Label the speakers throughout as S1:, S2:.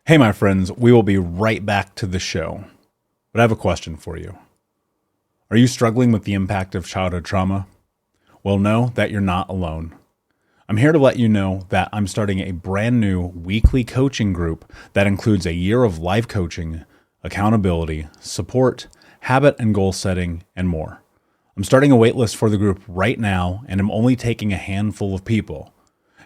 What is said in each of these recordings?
S1: Hey, my friends, we will be right back to the show. But I have a question for you. Are you struggling with the impact of childhood trauma? Well, know that you're not alone. I'm here to let you know that I'm starting a brand new weekly coaching group that includes a year of life coaching, accountability, support, habit and goal setting, and more. I'm starting a waitlist for the group right now, and I'm only taking a handful of people.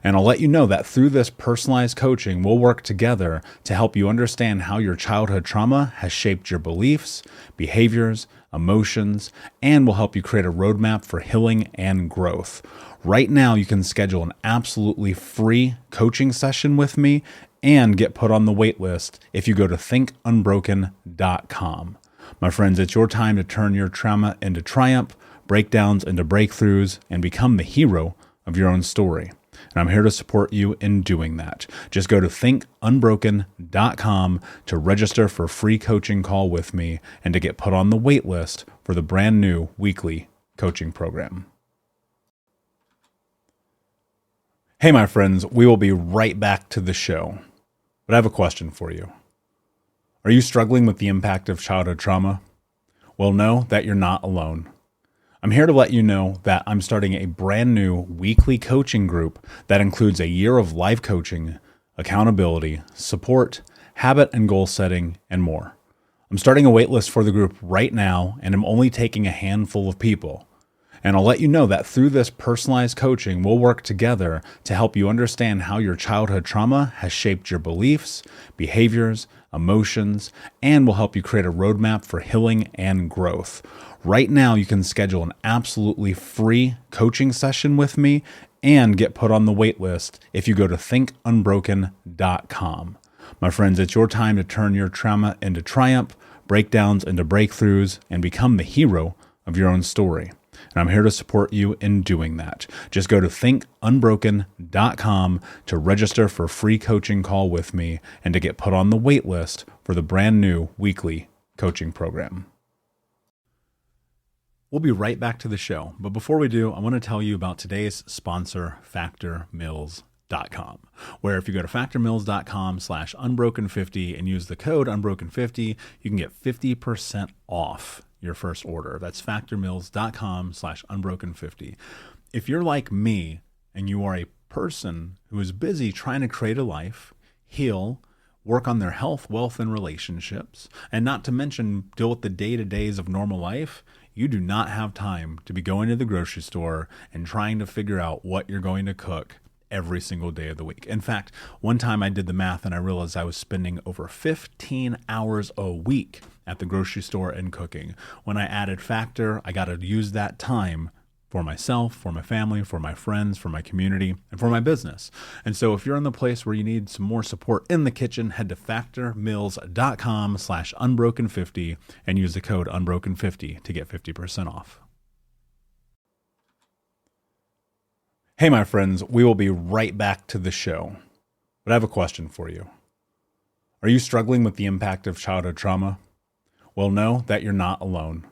S1: And I'll let you know that through this personalized coaching, we'll work together to help you understand how your childhood trauma has shaped your beliefs, behaviors, emotions, and will help you create a roadmap for healing and growth. Right now, you can schedule an absolutely free coaching session with me and get put on the wait list if you go to thinkunbroken.com. My friends, it's your time to turn your trauma into triumph, breakdowns into breakthroughs, and become the hero of your own story. And I'm here to support you in doing that. Just go to thinkunbroken.com to register for a free coaching call with me and to get put on the wait list for the brand new weekly coaching program. Hey, my friends, we will be right back to the show. But I have a question for you. Are you struggling with the impact of childhood trauma? Well, know that you're not alone. I'm here to let you know that I'm starting a brand new weekly coaching group that includes a year of life coaching, accountability, support, habit and goal setting, and more. I'm starting a waitlist for the group right now, and I'm only taking a handful of people. And I'll let you know that through this personalized coaching, we'll work together to help you understand how your childhood trauma has shaped your beliefs, behaviors, emotions, and will help you create a roadmap for healing and growth. Right now, you can schedule an absolutely free coaching session with me and get put on the wait list if you go to thinkunbroken.com. My friends, it's your time to turn your trauma into triumph, breakdowns into breakthroughs, and become the hero of your own story. And I'm here to support you in doing that. Just go to thinkunbroken.com to register for a free coaching call with me and to get put on the wait list for the brand new weekly coaching program. We'll be right back to the show. But before we do, I want to tell you about today's sponsor, factormeals.com, where if you go to factormeals.com/unbroken50 and use the code unbroken50, you can get 50% off your first order. That's factormeals.com/unbroken50. If you're like me and you are a person who is busy trying to create a life, heal, work on their health, wealth, and relationships, and not to mention deal with the day-to-days of normal life, you do not have time to be going to the grocery store and trying to figure out what you're going to cook every single day of the week. In fact, one time I did the math and I realized I was spending over 15 hours a week at the grocery store and cooking. When I added Factor, I got to use that time for myself, for my family, for my friends, for my community, and for my business. And so if you're in the place where you need some more support in the kitchen, head to factormeals.com/unbroken50 and use the code unbroken50 to get 50% off. Hey, my friends, we will be right back to the show. But I have a question for you. Are you struggling with the impact of childhood trauma? Well, know that you're not alone.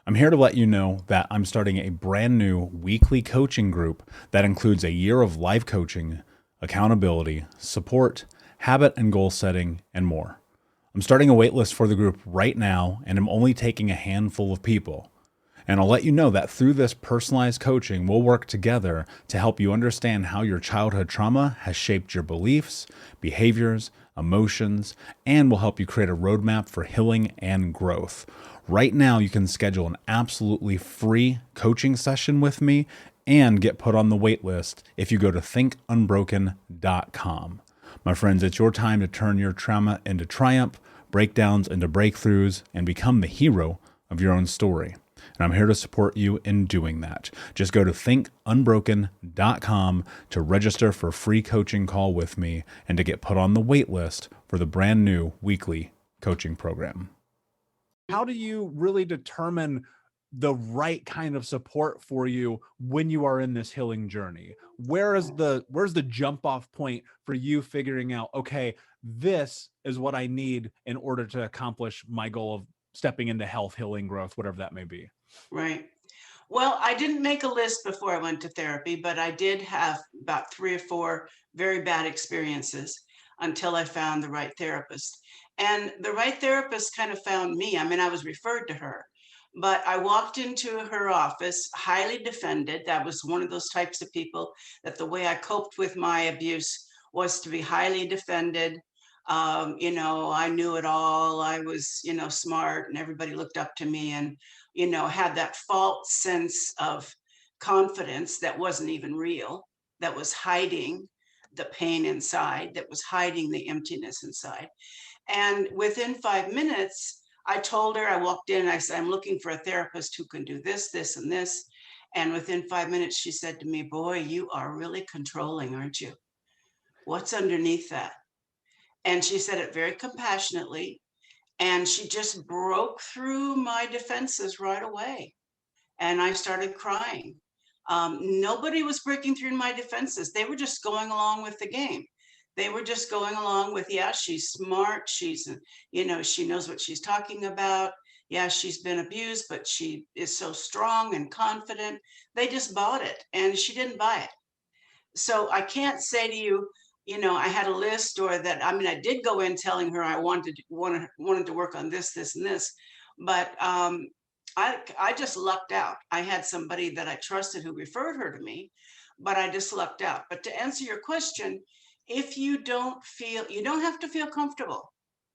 S1: I'm here to let you know that I'm starting a brand new weekly coaching group that includes a year of life coaching, accountability, support, habit and goal setting, and more. I'm starting a waitlist for the group right now, and I'm only taking a handful of people. And I'll let you know that through this personalized coaching, we'll work together to help you understand how your childhood trauma has shaped your beliefs, behaviors, emotions, and will help you create a roadmap for healing and growth. Right now, you can schedule an absolutely free coaching session with me and get put on the wait list if you go to thinkunbroken.com. My friends, it's your time to turn your trauma into triumph, breakdowns into breakthroughs, and become the hero of your own story. And I'm here to support you in doing that. Just go to thinkunbroken.com to register for a free coaching call with me and to get put on the wait list for the brand new weekly coaching program. How do you really determine the right kind of support for you when you are in this healing journey? Where's the jump off point for you figuring out, okay, this is what I need in order to accomplish my goal of stepping into health, healing, growth, whatever that may be?
S2: Right. Well, I didn't make a list before I went to therapy, but I did have about 3 or 4 very bad experiences. until I found the right therapist. And the right therapist kind of found me. I mean, I was referred to her, but I walked into her office highly defended. I was one of those types of people that the way I coped with my abuse was to be highly defended. I knew it all. I was, smart, and everybody looked up to me, and, had that false sense of confidence that wasn't even real, that was hiding the pain inside, that was hiding the emptiness inside. And within 5 minutes, I told her, I walked in, I said, I'm looking for a therapist who can do this, this, and this. And within 5 minutes, she said to me, boy, you are really controlling, aren't you? What's underneath that? And she said it very compassionately. And she just broke through my defenses right away. And I started crying. Nobody was breaking through my defenses. They were just going along with the game. They were just going along with, yeah, she's smart. She's, she knows what she's talking about. Yeah, she's been abused, but she is so strong and confident. They just bought it, and she didn't buy it. So I can't say to you, I had a list, or that, I mean, I did go in telling her I wanted to work on this, this, and this, but I just lucked out. I had somebody that I trusted who referred her to me, but I just lucked out. But to answer your question, if you don't have to feel comfortable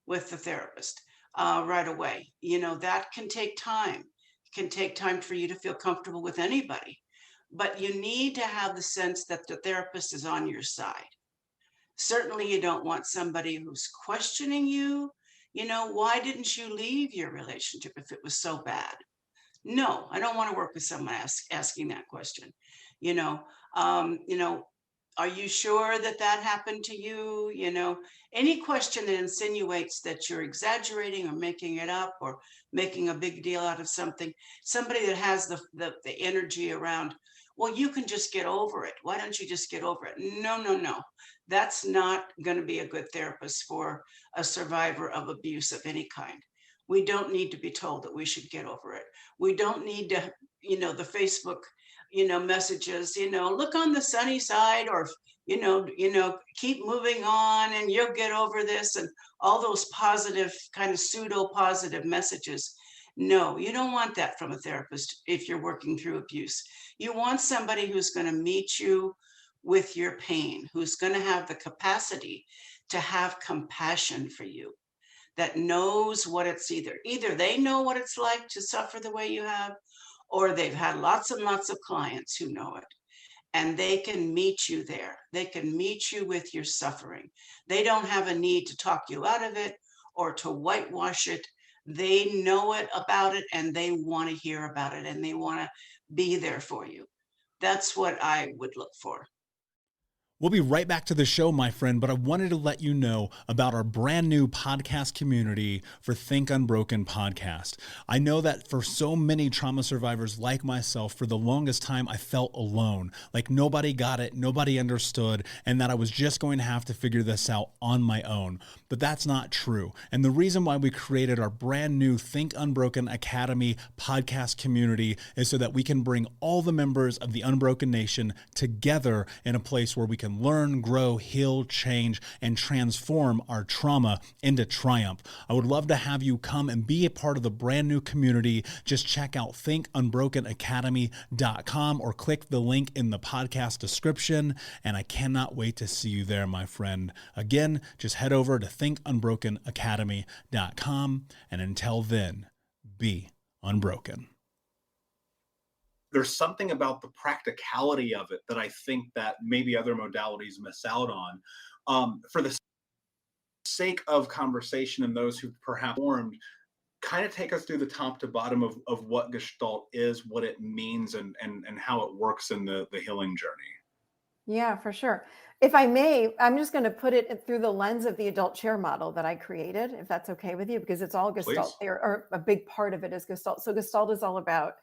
S2: with the therapist right away. That can take time. It can take time for you to feel comfortable with anybody, but you need to have the sense that the therapist is on your side. Certainly, you don't want somebody who's questioning you. Why didn't you leave your relationship if it was so bad? No, I don't want to work with someone asking that question. You know, um, you know, are you sure that that happened to you? Any question that insinuates that you're exaggerating or making it up or making a big deal out of something, somebody that has the energy around, well, you can just get over it. Why don't you just get over it? No, no, no. That's not going to be a good therapist for a survivor of abuse of any kind. We don't need to be told that we should get over it. We don't need to, the Facebook, messages, look on the sunny side, or, keep moving on and you'll get over this, and all those positive, kind of pseudo positive messages. No, you don't want that from a therapist if you're working through abuse. You want somebody who's going to meet you with your pain, who's going to have the capacity to have compassion for you, that knows what it's either they know what it's like to suffer the way you have, or they've had lots and lots of clients who know it, and they can meet you there. They can meet you with your suffering. They don't have a need to talk you out of it or to whitewash it. They know it about it, and they want to hear about it, and they want to be there for you. That's what I would look for.
S1: We'll be right back to the show, my friend, but I wanted to let you know about our brand new podcast community for Think Unbroken podcast. I know that for so many trauma survivors like myself, for the longest time, I felt alone, like nobody got it, nobody understood, and that I was just going to have to figure this out on my own. But that's not true. And the reason why we created our brand new Think Unbroken Academy podcast community is so that we can bring all the members of the Unbroken Nation together in a place where we can learn, grow, heal, change, and transform our trauma into triumph. I would love to have you come and be a part of the brand new community. Just check out thinkunbrokenacademy.com or click the link in the podcast description, and I cannot wait to see you there, my friend. Again, just head over to thinkunbrokenacademy.com, and until then, be unbroken.
S3: There's something about the practicality of it that I think that maybe other modalities miss out on. For the sake of conversation and those who perhaps formed, kind of take us through the top to bottom of what Gestalt is, what it means, and how it works in the healing journey.
S4: Yeah, for sure. If I may, I'm just going to put it through the lens of the adult chair model that I created, if that's okay with you, because it's all Gestalt there, or a big part of it is Gestalt. So Gestalt is all about,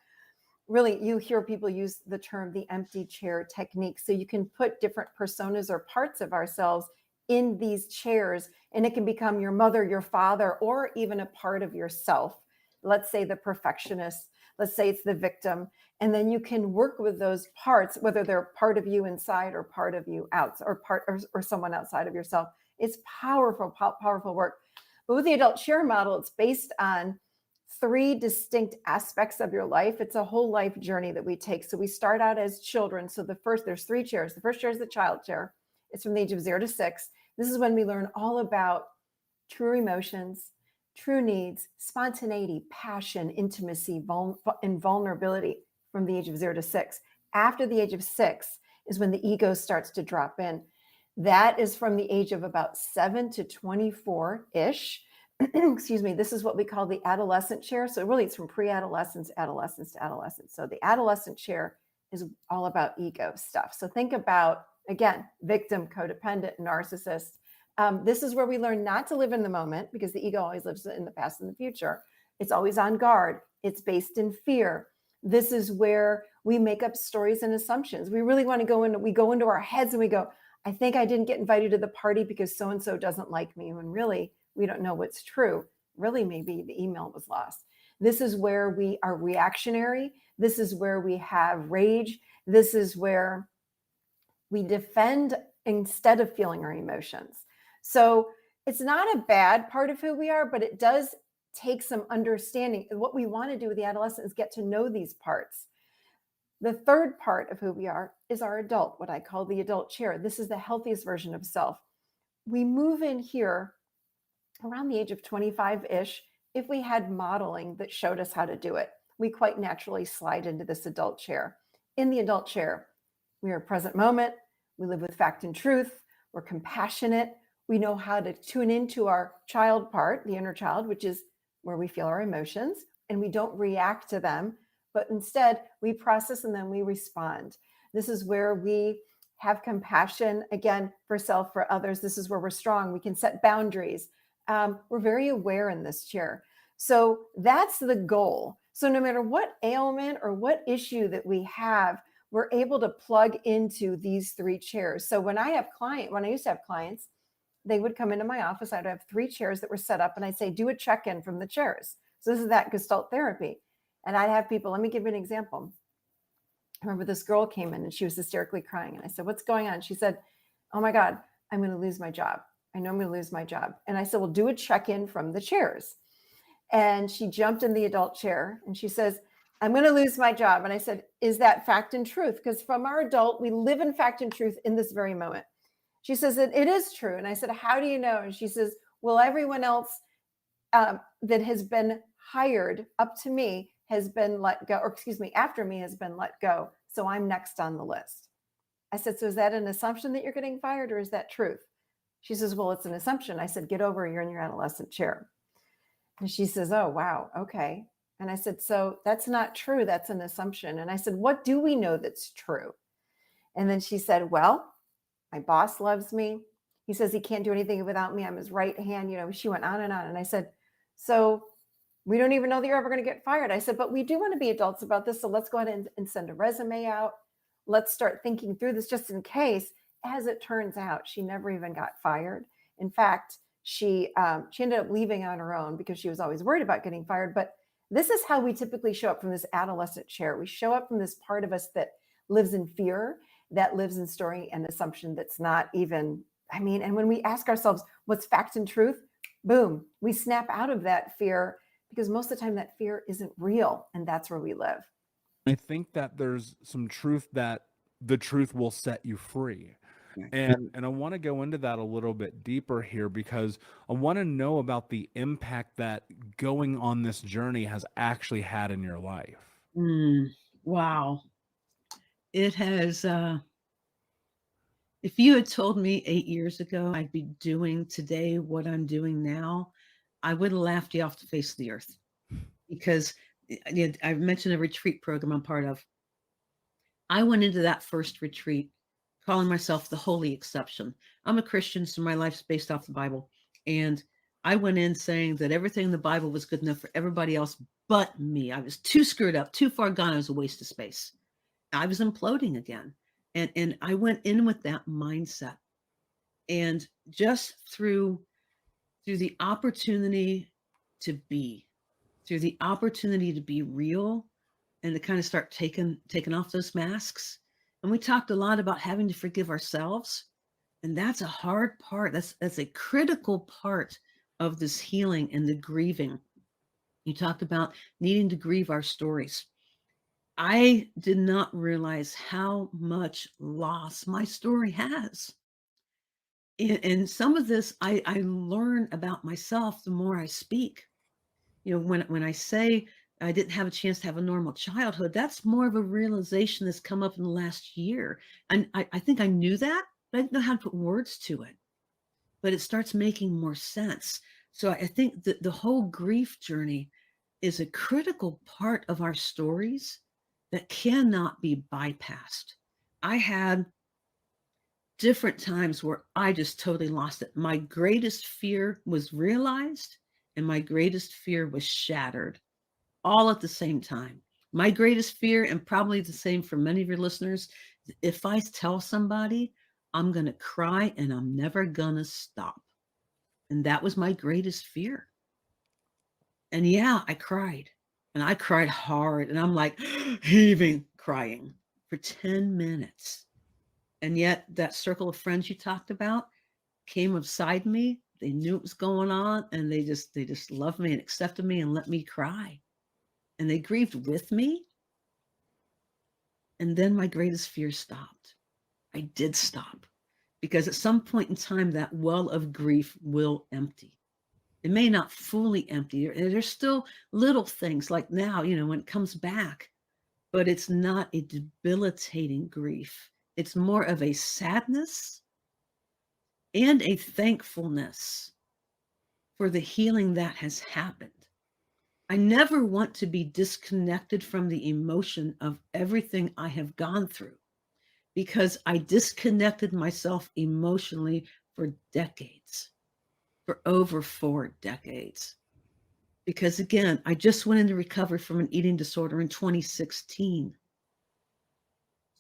S4: really, you hear people use the term the empty chair technique. So you can put different personas or parts of ourselves in these chairs, and it can become your mother, your father, or even a part of yourself. Let's say the perfectionist. let's say it's the victim, and then you can work with those parts, whether they're part of you inside or part of you out, or someone outside of yourself. It's powerful, powerful work. But with the adult chair model, it's based on 3 distinct aspects of your life. It's a whole life journey that we take. So we start out as children. So there's 3 chairs. The first chair is the child chair. It's from the age of 0 to 6. This is when we learn all about true emotions, true needs, spontaneity, passion, intimacy, and vulnerability from the age of 0 to 6. After the age of 6 is when the ego starts to drop in. That is from the age of about 7 to 24-ish. Excuse me. This is what we call the adolescent chair. So really it's from pre-adolescence, adolescence to adolescence. So the adolescent chair is all about ego stuff. So think about, again, victim, codependent, narcissist. This is where we learn not to live in the moment, because the ego always lives in the past and the future. It's always on guard. It's based in fear. This is where we make up stories and assumptions. We really want to we go into our heads and we go, I think I didn't get invited to the party because so-and-so doesn't like me, when really we don't know what's true. Really, maybe the email was lost. This is where we are reactionary. This is where we have rage. This is where we defend instead of feeling our emotions. So it's not a bad part of who we are, but it does take some understanding. What we want to do with the adolescent is get to know these parts. The third part of who we are is our adult, what I call the adult chair. This is the healthiest version of self. We move in here around the age of 25-ish. If we had modeling that showed us how to do it, we quite naturally slide into this adult chair. In the adult chair, we are present moment. We live with fact and truth. We're compassionate. We know how to tune into our child part, the inner child, which is where we feel our emotions, and we don't react to them, but instead we process and then we respond. This is where we have compassion, again, for self, for others. This is where we're strong. We can set boundaries. We're very aware in this chair. So that's the goal. So no matter what ailment or what issue that we have, we're able to plug into these 3 chairs. So when I used to have clients, they would come into my office. I'd have 3 chairs that were set up, and I'd say, do a check-in from the chairs. So this is that Gestalt therapy. And I'd have people, let me give you an example. I remember this girl came in and she was hysterically crying. And I said, what's going on? She said, oh my God, I'm going to lose my job. I know I'm going to lose my job. And I said, well, do a check-in from the chairs. And she jumped in the adult chair and she says, I'm going to lose my job. And I said, is that fact and truth? Because from our adult, we live in fact and truth in this very moment. She says that it is true. And I said, how do you know? And she says, well, everyone else that has been hired up to me has been let go, or excuse me, after me has been let go. So I'm next on the list. I said, so is that an assumption that you're getting fired, or is that truth? She says, well, it's an assumption. I said, get over, you're in your adolescent chair. And she says, oh, wow. Okay. And I said, so that's not true. That's an assumption. And I said, what do we know that's true? And then she said, well, my boss loves me. He says he can't do anything without me. I'm his right hand. She went on. And I said, so we don't even know that you're ever going to get fired. I said, but we do want to be adults about this. So let's go ahead and send a resume out. Let's start thinking through this just in case. As it turns out, she never even got fired. In fact, she ended up leaving on her own because she was always worried about getting fired. But this is how we typically show up from this adolescent chair. We show up from this part of us that lives in fear, that lives in story and assumption that's not even, and when we ask ourselves, what's fact and truth? Boom, we snap out of that fear, because most of the time that fear isn't real, and that's where we live.
S1: I think that there's some truth that the truth will set you free. And I want to go into that a little bit deeper here, because I want to know about the impact that going on this journey has actually had in your life.
S5: Wow. It has, if you had told me 8 years ago I'd be doing today what I'm doing now, I would have laughed you off the face of the earth. Because I mentioned a retreat program I'm part of. I went into that first retreat calling myself the holy exception. I'm a Christian, so my life's based off the Bible. And I went in saying that everything in the Bible was good enough for everybody else but me. I was too screwed up, too far gone. I was a waste of space. I was imploding again. And I went in with that mindset. And just through the opportunity to be, through the opportunity to be real, and to kind of start taking off those masks. And we talked a lot about having to forgive ourselves. And that's a hard part. That's a critical part of this healing and the grieving. You talked about needing to grieve our stories. I did not realize how much loss my story has. And some of this I learn about myself the more I speak. You know, when I say I didn't have a chance to have a normal childhood, that's more of a realization that's come up in the last year. And I think I knew that, but I didn't know how to put words to it. But it starts making more sense. So I think that the whole grief journey is a critical part of our stories that cannot be bypassed. I had different times where I just totally lost it. My greatest fear was realized and my greatest fear was shattered all at the same time. My greatest fear, and probably the same for many of your listeners, if I tell somebody, I'm going to cry and I'm never going to stop. And that was my greatest fear. And yeah, I cried, and I cried hard, and I'm like heaving, crying for 10 minutes. And yet that circle of friends you talked about came beside me. They knew what was going on, and they just loved me and accepted me and let me cry. And they grieved with me. And then my greatest fear stopped. I did stop, because at some point in time, that well of grief will empty. It may not fully empty. There's still little things like now, you know, when it comes back, but it's not a debilitating grief. It's more of a sadness and a thankfulness for the healing that has happened. I never want to be disconnected from the emotion of everything I have gone through, because I disconnected myself emotionally for decades, for over 4 decades. Because again, I just went into recovery from an eating disorder in 2016.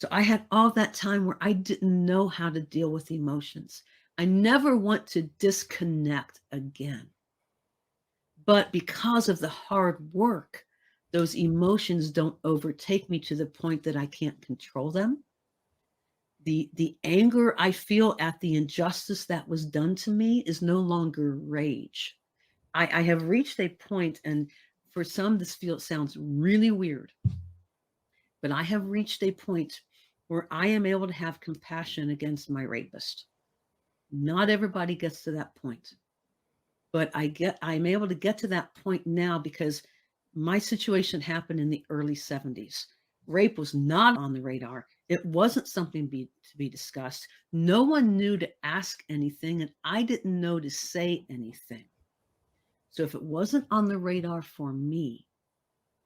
S5: So I had all that time where I didn't know how to deal with emotions. I never want to disconnect again. But because of the hard work, those emotions don't overtake me to the point that I can't control them. The anger I feel at the injustice that was done to me is no longer rage. I have reached a point, and for some, this sounds really weird, but I have reached a point where I am able to have compassion against my rapist. Not everybody gets to that point, but I'm able to get to that point now because my situation happened in the early 70s. Rape was not on the radar. It wasn't something to be discussed. No one knew to ask anything, and I didn't know to say anything. So if it wasn't on the radar for me,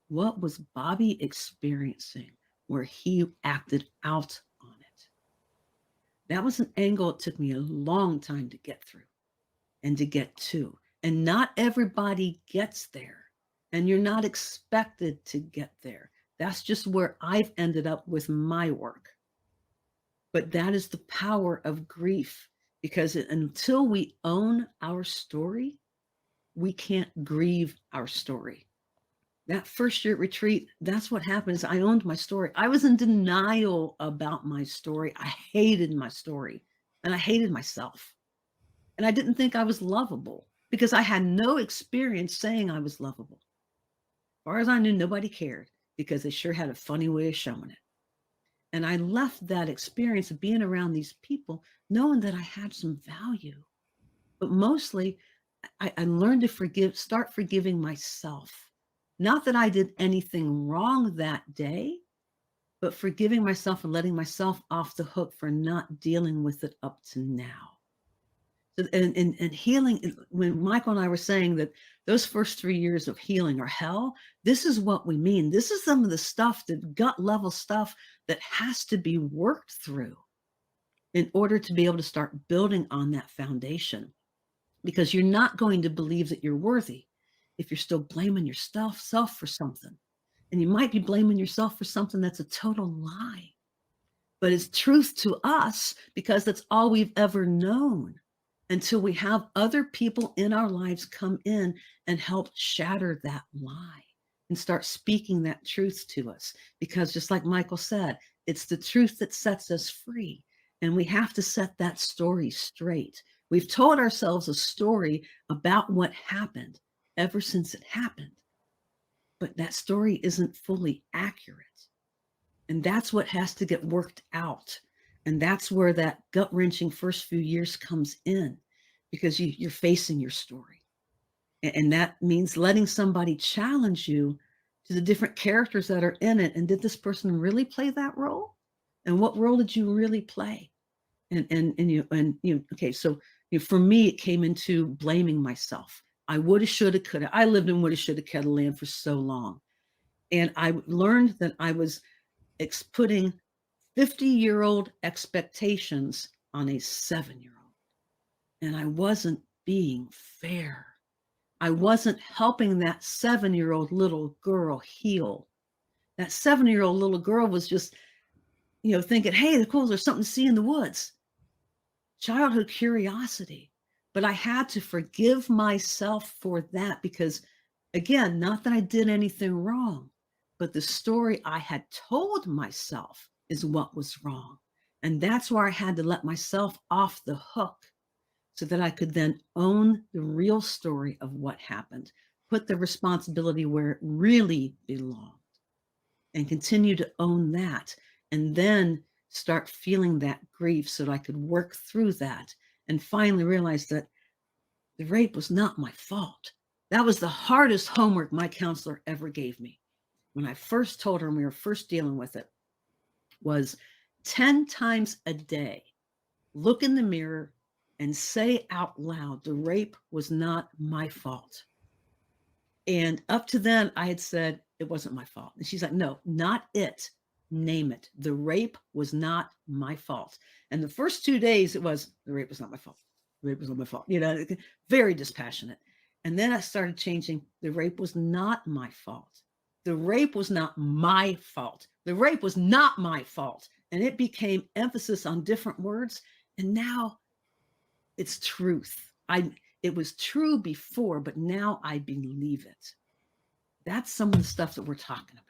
S5: what was Bobby experiencing where he acted out on it? That was an angle it took me a long time to get through and to get to. And not everybody gets there, and you're not expected to get there. That's just where I've ended up with my work. But that is the power of grief, because until we own our story, we can't grieve our story. That first year at retreat, that's what happens. I owned my story. I was in denial about my story. I hated my story, and I hated myself. And I didn't think I was lovable because I had no experience saying I was lovable. As far as I knew, nobody cared because they sure had a funny way of showing it. And I left that experience of being around these people knowing that I had some value. But mostly, I learned to start forgiving myself. Not that I did anything wrong that day, but forgiving myself and letting myself off the hook for not dealing with it up to now. So, and healing, when Michael and I were saying that those first 3 years of healing are hell, this is what we mean. This is some of the stuff, the gut level stuff that has to be worked through in order to be able to start building on that foundation. Because you're not going to believe that you're worthy if you're still blaming yourself for something. And you might be blaming yourself for something that's a total lie. But it's truth to us because that's all we've ever known until we have other people in our lives come in and help shatter that lie. and start speaking that truth to us. Because just like Michael said, it's the truth that sets us free. And we have to set that story straight. We've told ourselves a story about what happened ever since it happened. But that story isn't fully accurate. And that's what has to get worked out. And that's where that gut-wrenching first few years comes in, because you're facing your story. And that means letting somebody challenge you to the different characters that are in it. And did this person really play that role? And what role did you really play? Okay, so for me, it came into blaming myself. I woulda, shoulda, coulda. I lived in woulda, shoulda, coulda land for so long. And I learned that I was putting 50-year-old expectations on a 7-year-old. And I wasn't being fair. I wasn't helping that 7-year-old little girl heal. That 7-year-old little girl was just, thinking, hey, cool, there's something to see in the woods. Childhood curiosity. But I had to forgive myself for that, because, again, not that I did anything wrong, but the story I had told myself is what was wrong. And that's where I had to let myself off the hook, so that I could then own the real story of what happened, put the responsibility where it really belonged, and continue to own that, and then start feeling that grief so that I could work through that and finally realize that the rape was not my fault. That was the hardest homework my counselor ever gave me. When I first told her, and we were first dealing with it, was 10 times a day, look in the mirror and say out loud, the rape was not my fault. And up to then, I had said it wasn't my fault. And she's like, no, not it. Name it. The rape was not my fault. And the first 2 days, it was, the rape was not my fault. The rape was not my fault. Very dispassionate. And then I started changing, the rape was not my fault. The rape was not my fault. The rape was not my fault. And it became emphasis on different words. And now it's truth. It was true before, but now I believe it. That's some of the stuff that we're talking about.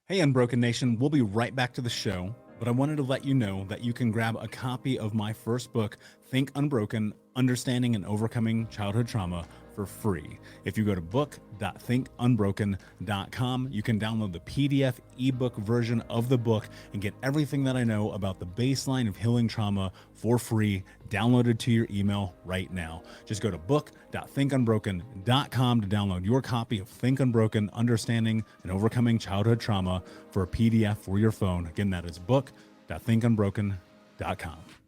S1: Hey, Unbroken Nation, we'll be right back to the show, but I wanted to let you know that you can grab a copy of my first book, Think Unbroken, Understanding and Overcoming Childhood Trauma, for free. If you go to book.thinkunbroken.com, you can download the PDF ebook version of the book and get everything that I know about the baseline of healing trauma for free, downloaded to your email right now. Just go to book.thinkunbroken.com to download your copy of Think Unbroken, Understanding and Overcoming Childhood Trauma for a PDF for your phone. Again, that is book.thinkunbroken.com.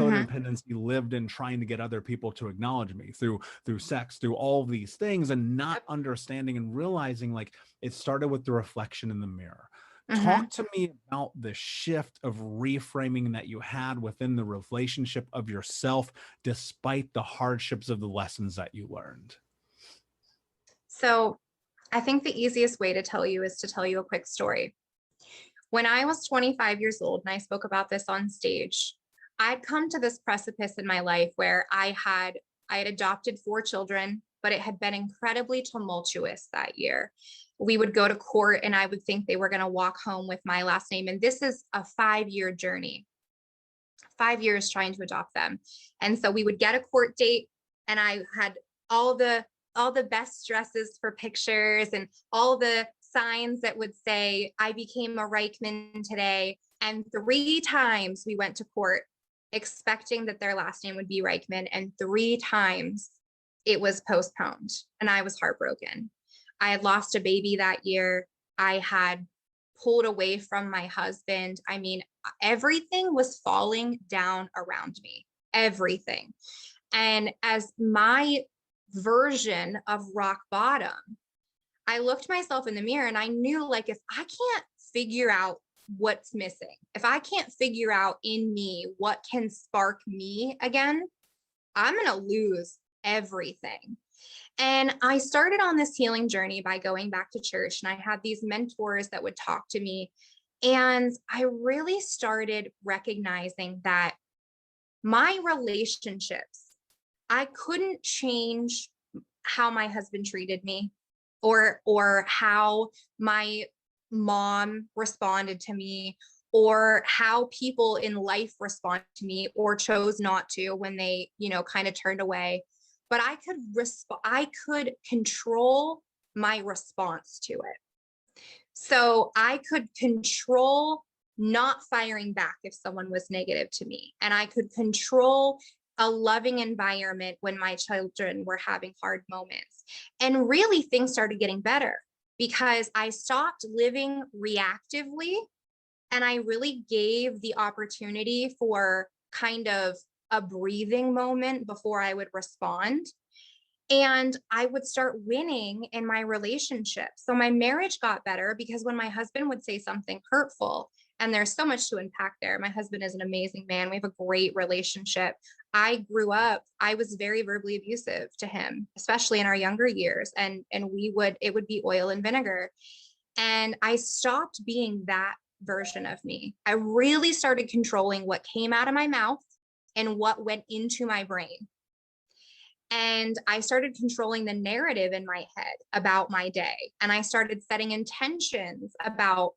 S1: Codependency lived in trying to get other people to acknowledge me through sex, through all these things, and not understanding and realizing, like, it started with the reflection in the mirror. Talk to me about the shift of reframing that you had within the relationship of yourself, despite the hardships of the lessons that you learned.
S6: So I think the easiest way to tell you is to tell you a quick story. When I was 25 years old, and I spoke about this on stage, I'd come to this precipice in my life where I had adopted 4 children, but it had been incredibly tumultuous that year. We would go to court and I would think they were going to walk home with my last name. And this is a 5-year journey, 5 years trying to adopt them. And so we would get a court date, and I had all the best dresses for pictures and all the signs that would say, I became a Ryckman today. And 3 times we went to court expecting that their last name would be Ryckman, and 3 times it was postponed, and I was heartbroken. I had lost a baby that year. I had pulled away from my husband. I mean, everything was falling down around me, everything. And as my version of rock bottom, I looked myself in the mirror and I knew, like, if I can't figure out what's missing, if I can't figure out in me what can spark me again, I'm going to lose everything. And I started on this healing journey by going back to church, and I had these mentors that would talk to me. And I really started recognizing that my relationships, I couldn't change how my husband treated me. or how my mom responded to me, or how people in life respond to me or chose not to when they, kind of turned away. But I could control my response to it. So I could control not firing back if someone was negative to me. And I could control a loving environment when my children were having hard moments. And really things started getting better because I stopped living reactively, and I really gave the opportunity for kind of a breathing moment before I would respond. And I would start winning in my relationship. So my marriage got better because when my husband would say something hurtful, and there's so much to unpack there. My husband is an amazing man. We have a great relationship. I grew up, I was very verbally abusive to him, especially in our younger years. And it would be oil and vinegar. And I stopped being that version of me. I really started controlling what came out of my mouth and what went into my brain. And I started controlling the narrative in my head about my day. And I started setting intentions about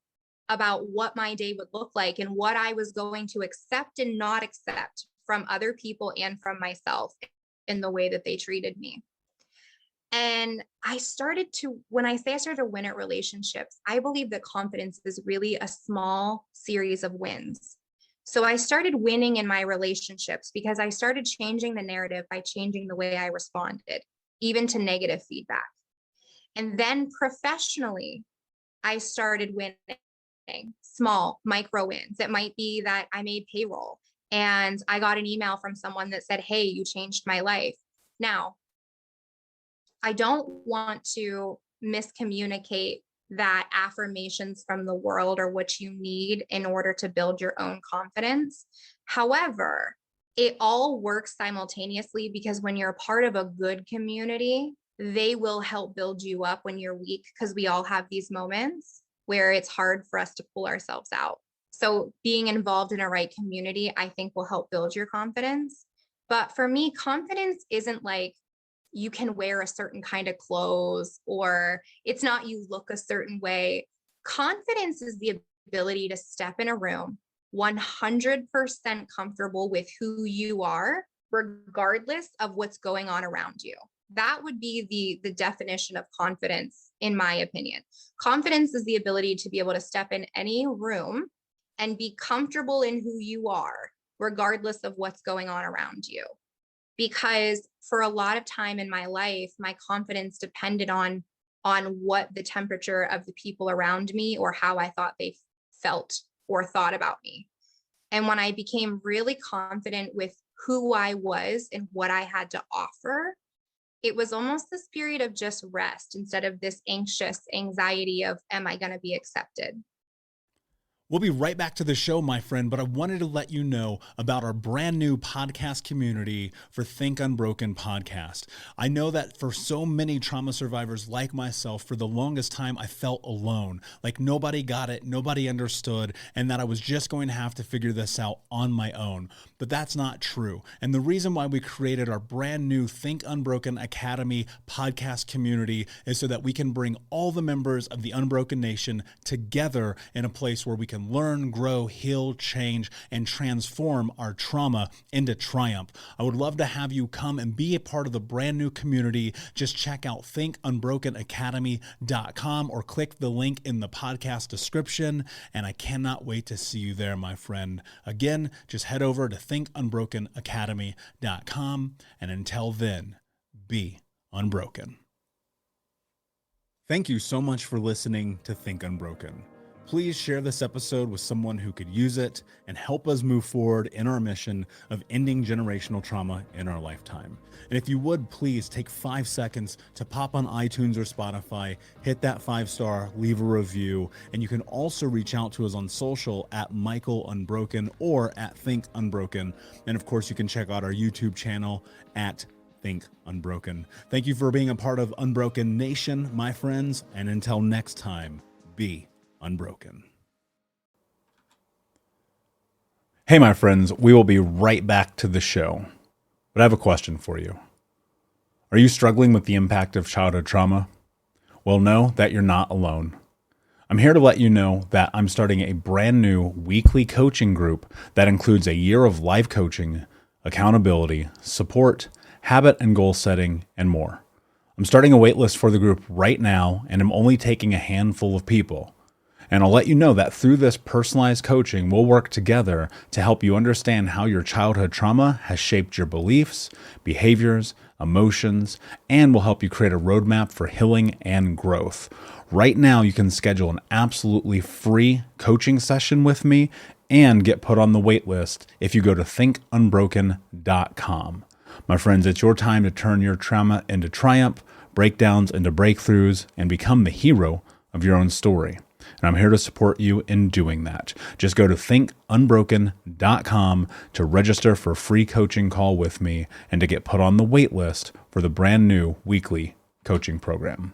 S6: what my day would look like and what I was going to accept and not accept from other people and from myself in the way that they treated me. And when I say I started to win at relationships, I believe that confidence is really a small series of wins. So I started winning in my relationships because I started changing the narrative by changing the way I responded, even to negative feedback. And then professionally, I started winning small micro wins. It might be that I made payroll and I got an email from someone that said, "Hey, you changed my life." Now, I don't want to miscommunicate that affirmations from the world are what you need in order to build your own confidence. However, it all works simultaneously because when you're a part of a good community, they will help build you up when you're weak, because we all have these moments where it's hard for us to pull ourselves out. So being involved in a right community, I think, will help build your confidence. But for me, confidence isn't like you can wear a certain kind of clothes, or it's not you look a certain way. Confidence is the ability to step in a room 100% comfortable with who you are, regardless of what's going on around you. That would be the definition of confidence, in my opinion. Confidence is the ability to be able to step in any room and be comfortable in who you are, regardless of what's going on around you. Because for a lot of time in my life, my confidence depended on what the temperature of the people around me or how I thought they felt or thought about me. And when I became really confident with who I was and what I had to offer, it was almost this period of just rest instead of this anxious anxiety of, am I going to be accepted?
S1: We'll be right back to the show, my friend, but I wanted to let you know about our brand new podcast community for Think Unbroken podcast. I know that for so many trauma survivors like myself, for the longest time, I felt alone, like nobody got it, nobody understood, and that I was just going to have to figure this out on my own. But that's not true. And the reason why we created our brand new Think Unbroken Academy podcast community is so that we can bring all the members of the Unbroken Nation together in a place where we can learn, grow, heal, change, and transform our trauma into triumph. I would love to have you come and be a part of the brand new community. Just check out thinkunbrokenacademy.com or click the link in the podcast description. And I cannot wait to see you there, my friend. Again, just head over to thinkunbrokenacademy.com. And until then, be unbroken. Thank you so much for listening to Think Unbroken. Please share this episode with someone who could use it and help us move forward in our mission of ending generational trauma in our lifetime. And if you would, please take 5 seconds to pop on iTunes or Spotify, hit that 5-star, leave a review, and you can also reach out to us on social at Michael Unbroken or at Think Unbroken. And of course, you can check out our YouTube channel at Think Unbroken. Thank you for being a part of Unbroken Nation, my friends, and until next time, be unbroken. Hey, my friends, we will be right back to the show. But I have a question for you. Are you struggling with the impact of childhood trauma? Well, know that you're not alone. I'm here to let you know that I'm starting a brand new weekly coaching group that includes a year of live coaching, accountability, support, habit and goal setting, and more. I'm starting a waitlist for the group right now, and I'm only taking a handful of people. And I'll let you know that through this personalized coaching, we'll work together to help you understand how your childhood trauma has shaped your beliefs, behaviors, emotions, and will help you create a roadmap for healing and growth. Right now, you can schedule an absolutely free coaching session with me and get put on the wait list if you go to thinkunbroken.com. My friends, it's your time to turn your trauma into triumph, breakdowns into breakthroughs, and become the hero of your own story. And I'm here to support you in doing that. Just go to thinkunbroken.com to register for a free coaching call with me and to get put on the wait list for the brand new weekly coaching program.